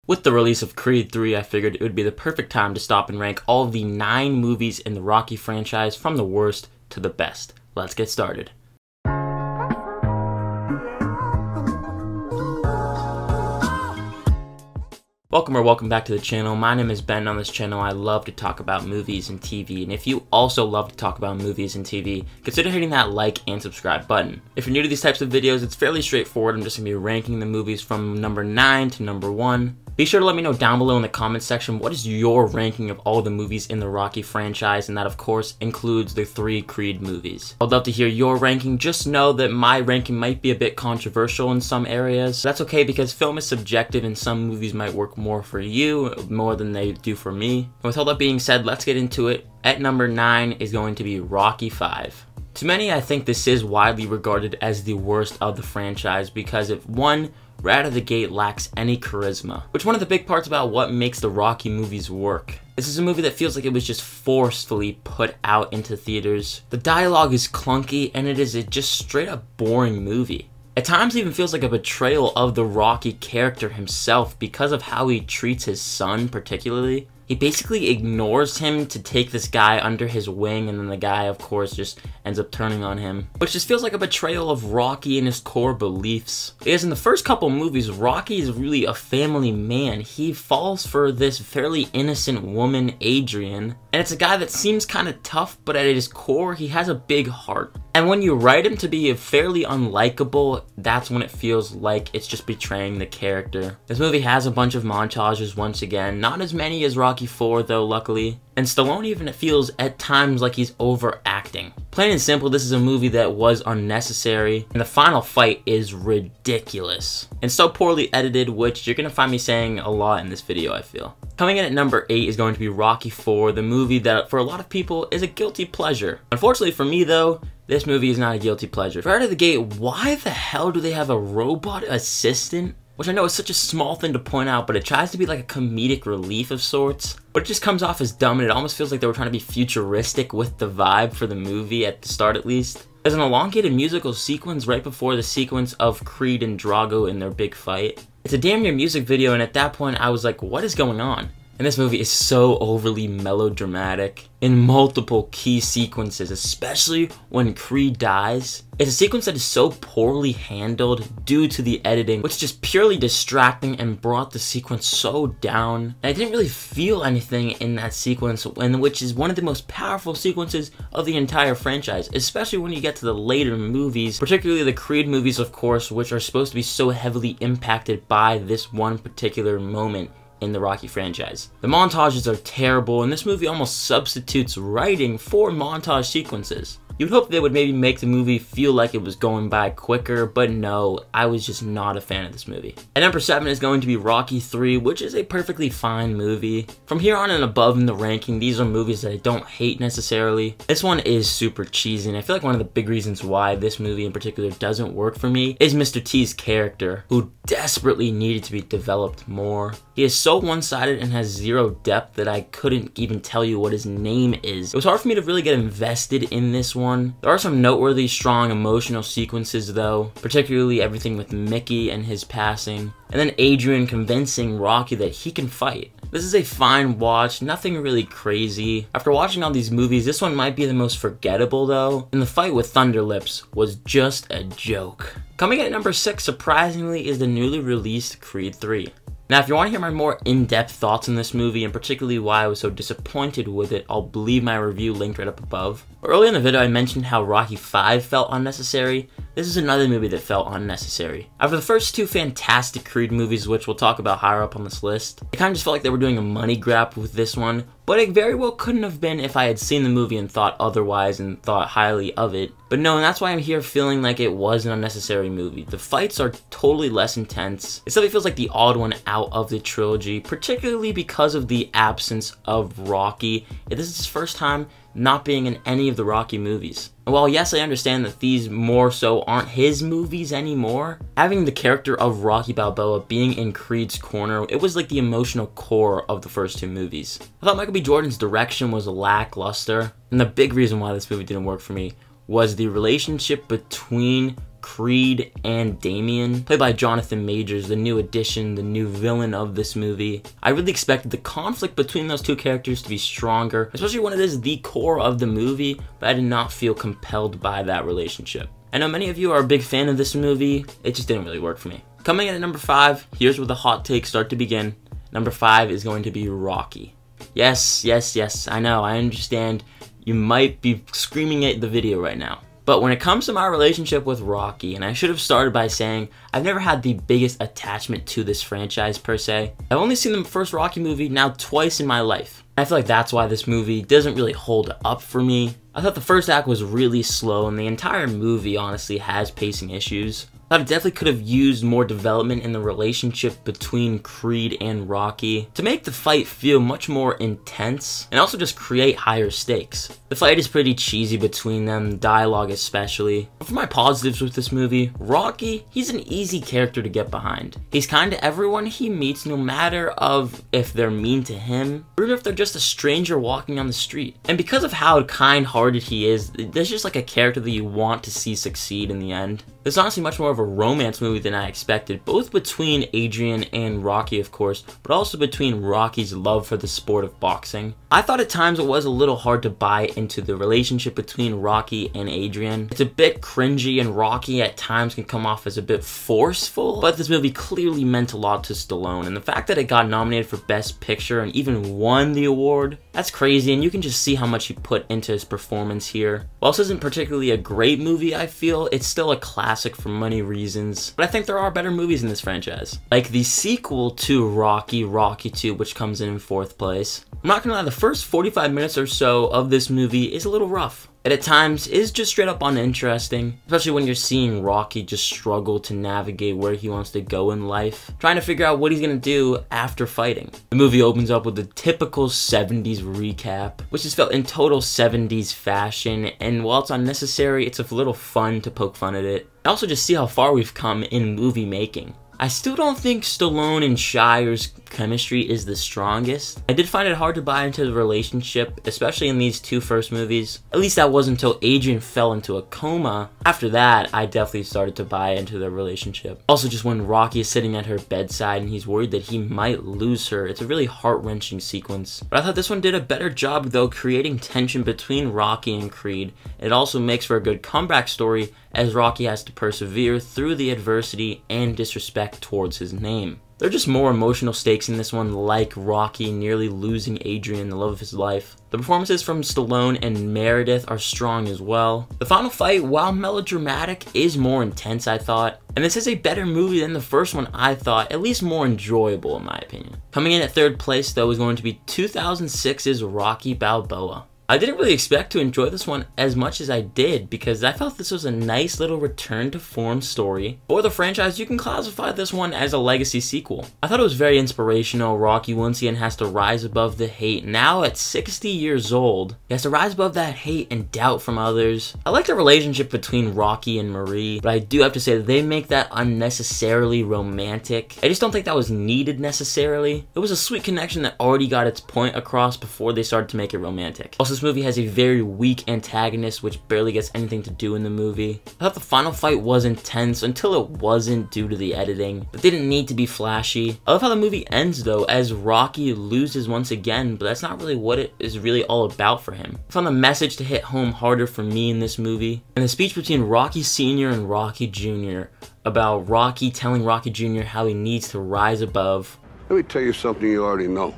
With the release of Creed 3, I figured it would be the perfect time to stop and rank all of the 9 movies in the Rocky franchise from the worst to the best. Let's get started. Welcome back to the channel. My name is Ben. On this channel, I love to talk about movies and TV, and if you also love to talk about movies and TV, consider hitting that like and subscribe button. If you're new to these types of videos, it's fairly straightforward. I'm just going to be ranking the movies from number 9 to number 1. Be sure to let me know down below in the comments section what is your ranking of all the movies in the Rocky franchise, and that of course includes the 3 Creed movies. I'd love to hear your ranking. Just know that my ranking might be a bit controversial in some areas. That's okay because film is subjective and some movies might work more for you more than they do for me. And with all that being said, let's get into it. At number 9 is going to be Rocky 5. To many, I think this is widely regarded as the worst of the franchise because it, one, right out of the gate lacks any charisma, which is one of the big parts about what makes the Rocky movies work. This is a movie that feels like it was just forcefully put out into theaters. The dialogue is clunky and it is a just straight up boring movie. At times it even feels like a betrayal of the Rocky character himself because of how he treats his son particularly. He basically ignores him to take this guy under his wing, and then the guy, of course, just ends up turning on him. Which just feels like a betrayal of Rocky and his core beliefs. Because in the first couple movies, Rocky is really a family man. He falls for this fairly innocent woman, Adrian, and it's a guy that seems kind of tough, but at his core, he has a big heart. And when you write him to be fairly unlikable, that's when it feels like it's just betraying the character. This movie has a bunch of montages once again, not as many as Rocky 4 though, luckily. And Stallone even feels at times like he's overacting. Plain and simple, this is a movie that was unnecessary, and the final fight is ridiculous. And so poorly edited, which you're gonna find me saying a lot in this video, I feel. Coming in at number 8 is going to be Rocky 4, the movie that for a lot of people is a guilty pleasure. Unfortunately for me though, this movie is not a guilty pleasure. Right out of the gate, why the hell do they have a robot assistant? Which I know is such a small thing to point out, but it tries to be like a comedic relief of sorts. But it just comes off as dumb, and it almost feels like they were trying to be futuristic with the vibe for the movie, at the start at least. There's an elongated musical sequence right before the sequence of Creed and Drago in their big fight. It's a damn near music video, and at that point I was like, what is going on? And this movie is so overly melodramatic in multiple key sequences, especially when Creed dies. It's a sequence that is so poorly handled due to the editing, which is just purely distracting and brought the sequence so down. And I didn't really feel anything in that sequence, and which is one of the most powerful sequences of the entire franchise, especially when you get to the later movies, particularly the Creed movies, of course, which are supposed to be so heavily impacted by this one particular moment in the Rocky franchise. The montages are terrible, and this movie almost substitutes writing for montage sequences. You'd hope they would maybe make the movie feel like it was going by quicker, but no, I was just not a fan of this movie. At number 7 is going to be Rocky 3, which is a perfectly fine movie. From here on and above in the ranking, these are movies that I don't hate necessarily. This one is super cheesy, and I feel like one of the big reasons why this movie in particular doesn't work for me is Mr. T's character, who desperately needed to be developed more. He is so one-sided and has zero depth that I couldn't even tell you what his name is. It was hard for me to really get invested in this one. There are some noteworthy, strong emotional sequences though, particularly everything with Mickey and his passing, and then Adrian convincing Rocky that he can fight. This is a fine watch, nothing really crazy. After watching all these movies, this one might be the most forgettable though, and the fight with Thunderlips was just a joke. Coming in at number 6, surprisingly, is the newly released Creed 3. Now, if you want to hear my more in-depth thoughts on this movie, and particularly why I was so disappointed with it, I'll leave my review linked right up above. Earlier in the video, I mentioned how Rocky 5 felt unnecessary. This is another movie that felt unnecessary. After the first 2 fantastic Creed movies, which we'll talk about higher up on this list, it kind of just felt like they were doing a money grab with this one, but it very well couldn't have been if I had seen the movie and thought otherwise and thought highly of it. But no, and that's why I'm here feeling like it was an unnecessary movie. The fights are totally less intense. It still feels like the odd one out of the trilogy, particularly because of the absence of Rocky. This is his first time not being in any of the Rocky movies. And while yes, I understand that these more so aren't his movies anymore, having the character of Rocky Balboa being in Creed's corner, it was like the emotional core of the first 2 movies. I thought Michael B. Jordan's direction was lackluster, and the big reason why this movie didn't work for me was the relationship between Creed and Damien, played by Jonathan Majors, the new addition, the new villain of this movie. I really expected the conflict between those two characters to be stronger, especially when it is the core of the movie, but I did not feel compelled by that relationship. I know many of you are a big fan of this movie, it just didn't really work for me. Coming in at number 5, here's where the hot takes start to begin. Number 5 is going to be Rocky. Yes, I know, I understand you might be screaming at the video right now. But when it comes to my relationship with Rocky, and I should have started by saying, I've never had the biggest attachment to this franchise per se. I've only seen the first Rocky movie now twice in my life. I feel like that's why this movie doesn't really hold up for me. I thought the first act was really slow, and the entire movie honestly has pacing issues. I thought it definitely could have used more development in the relationship between Creed and Rocky to make the fight feel much more intense and also just create higher stakes. The fight is pretty cheesy between them, dialogue especially. But for my positives with this movie, Rocky, he's an easy character to get behind. He's kind to everyone he meets, no matter of if they're mean to him or even if they're just a stranger walking on the street. And because of how kind-hearted he is, there's just like a character that you want to see succeed in the end. It's honestly much more of a romance movie than I expected, both between Adrian and Rocky, of course, but also between Rocky's love for the sport of boxing. I thought at times it was a little hard to buy into the relationship between Rocky and Adrian. It's a bit cringy, and Rocky at times can come off as a bit forceful, but this movie clearly meant a lot to Stallone, and the fact that it got nominated for Best Picture and even won the award, that's crazy, and you can just see how much he put into his performance here. While this isn't particularly a great movie, I feel, it's still a classic for many reasons, but I think there are better movies in this franchise. Like the sequel to Rocky, Rocky 2, which comes in 4th place. I'm not gonna lie, the first 45 minutes or so of this movie is a little rough. It at times is just straight up uninteresting, especially when you're seeing Rocky just struggle to navigate where he wants to go in life, trying to figure out what he's gonna do after fighting. The movie opens up with the typical 70s recap, which is felt in total 70s fashion, and while it's unnecessary, it's a little fun to poke fun at it. I also just see how far we've come in movie making. I still don't think Stallone and Shire's chemistry is the strongest. I did find it hard to buy into the relationship, especially in these two first movies. At least that wasn't until Adrian fell into a coma. After that, I definitely started to buy into their relationship. Also, just when Rocky is sitting at her bedside and he's worried that he might lose her, it's a really heart-wrenching sequence. But I thought this one did a better job, though, creating tension between Rocky and Creed. It also makes for a good comeback story, as Rocky has to persevere through the adversity and disrespect towards his name. There are just more emotional stakes in this one, like Rocky nearly losing Adrian, the love of his life. The performances from Stallone and Meredith are strong as well. The final fight, while melodramatic, is more intense, I thought. And this is a better movie than the first one, I thought, at least more enjoyable in my opinion. Coming in at 3rd place, though, is going to be 2006's Rocky Balboa. I didn't really expect to enjoy this one as much as I did, because I felt this was a nice little return to form story. For the franchise, you can classify this one as a legacy sequel. I thought it was very inspirational. Rocky once again has to rise above the hate. Now at 60 years old, he has to rise above that hate and doubt from others. I like the relationship between Rocky and Marie, but I do have to say that they make that unnecessarily romantic. I just don't think that was needed necessarily. It was a sweet connection that already got its point across before they started to make it romantic. Also, this movie has a very weak antagonist which barely gets anything to do in the movie. I thought the final fight was intense until it wasn't due to the editing, but they didn't need to be flashy. I love how the movie ends though, as Rocky loses once again, but that's not really what it is really all about for him. I found the message to hit home harder for me in this movie, and the speech between Rocky Sr. and Rocky Jr. about Rocky telling Rocky Jr. how he needs to rise above. Let me tell you something you already know.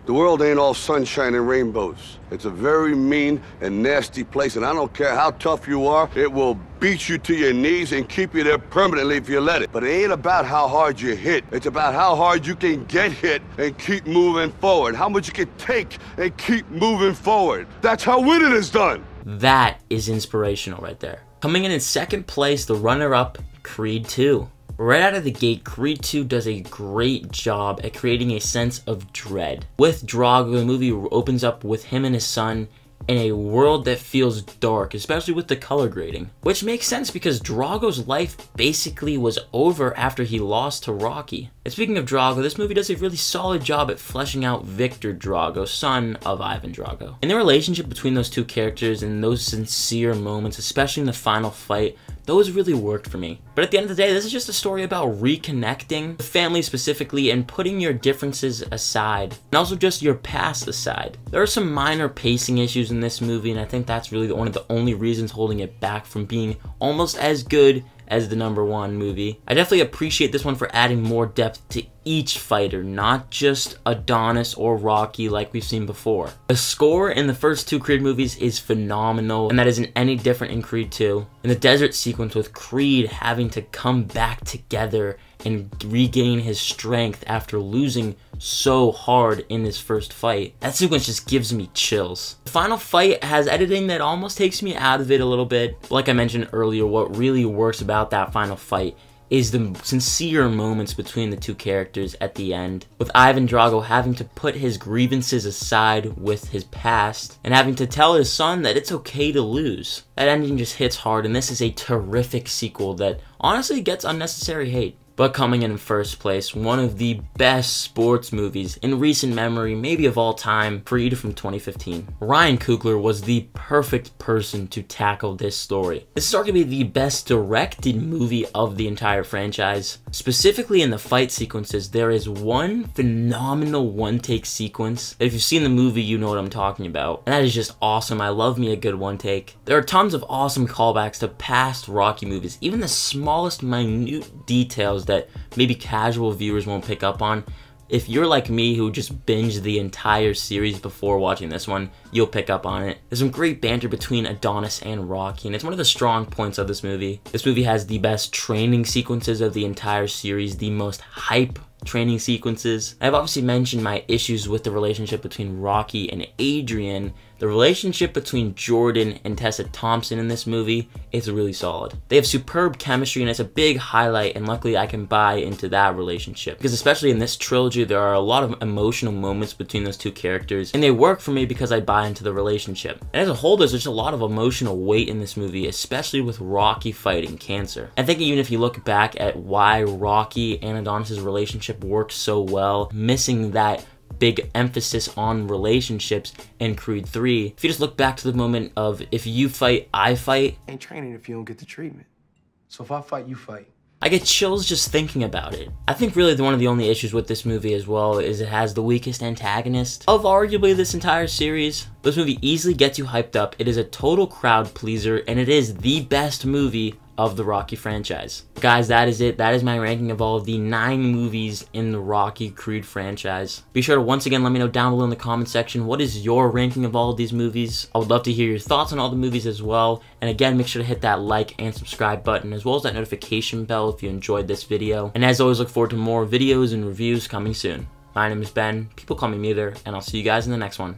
The world ain't all sunshine and rainbows. It's a very mean and nasty place, and I don't care how tough you are, it will beat you to your knees and keep you there permanently if you let it. But it ain't about how hard you hit. It's about how hard you can get hit and keep moving forward. How much you can take and keep moving forward. That's how winning is done. That is inspirational right there. Coming in 2nd place, the runner-up, Creed 2. Right out of the gate, Creed 2 does a great job at creating a sense of dread. With Drago, the movie opens up with him and his son in a world that feels dark, especially with the color grading. Which makes sense because Drago's life basically was over after he lost to Rocky. And speaking of Drago, this movie does a really solid job at fleshing out Victor Drago, son of Ivan Drago. And the relationship between those two characters and those sincere moments, especially in the final fight, those really worked for me. But at the end of the day, this is just a story about reconnecting with family specifically and putting your differences aside, and also just your past aside. There are some minor pacing issues in this movie, and I think that's really one of the only reasons holding it back from being almost as good as the #1 movie. I definitely appreciate this one for adding more depth to each fighter, not just Adonis or Rocky like we've seen before. The score in the first 2 Creed movies is phenomenal, and that isn't any different in Creed 2. In the desert sequence with Creed having to come back together and regain his strength after losing so hard in his first fight, that sequence just gives me chills. The final fight has editing that almost takes me out of it a little bit. Like I mentioned earlier, what really works about that final fight is the sincere moments between the 2 characters at the end, with Ivan Drago having to put his grievances aside with his past and having to tell his son that it's okay to lose. That ending just hits hard, and this is a terrific sequel that honestly gets unnecessary hate. But coming in first place, one of the best sports movies in recent memory, maybe of all time, Creed from 2015. Ryan Coogler was the perfect person to tackle this story. This is arguably the best directed movie of the entire franchise. Specifically in the fight sequences, there is one phenomenal one-take sequence that if you've seen the movie, you know what I'm talking about. And that is just awesome. I love me a good one-take. There are tons of awesome callbacks to past Rocky movies, even the smallest minute details that maybe casual viewers won't pick up on. If you're like me who just binged the entire series before watching this one, you'll pick up on it. There's some great banter between Adonis and Rocky, and it's one of the strong points of this movie. This movie has the best training sequences of the entire series, the most hype training sequences. I've obviously mentioned my issues with the relationship between Rocky and Adrian. The relationship between Jordan and Tessa Thompson in this movie is really solid. They have superb chemistry, and it's a big highlight, and luckily I can buy into that relationship. Because especially in this trilogy, there are a lot of emotional moments between those 2 characters, and they work for me because I buy into the relationship. And as a whole, there's just a lot of emotional weight in this movie, especially with Rocky fighting cancer. I think even if you look back at why Rocky and Adonis' relationship works so well, missing that big emphasis on relationships in Creed 3. If you just look back to the moment of if you fight, I fight. Ain't training if you don't get the treatment. So if I fight, you fight. I get chills just thinking about it. I think really one of the only issues with this movie as well is it has the weakest antagonist of arguably this entire series. This movie easily gets you hyped up. It is a total crowd pleaser, and it is the best movie of the Rocky franchise. Guys, that is it. That is my ranking of all of the 9 movies in the Rocky Creed franchise. Be sure to once again let me know down below in the comment section, what is your ranking of all of these movies? I would love to hear your thoughts on all the movies as well. And again, make sure to hit that like and subscribe button, as well as that notification bell if you enjoyed this video. And as always, look forward to more videos and reviews coming soon. My name is Ben, people call me Meter, and I'll see you guys in the next one.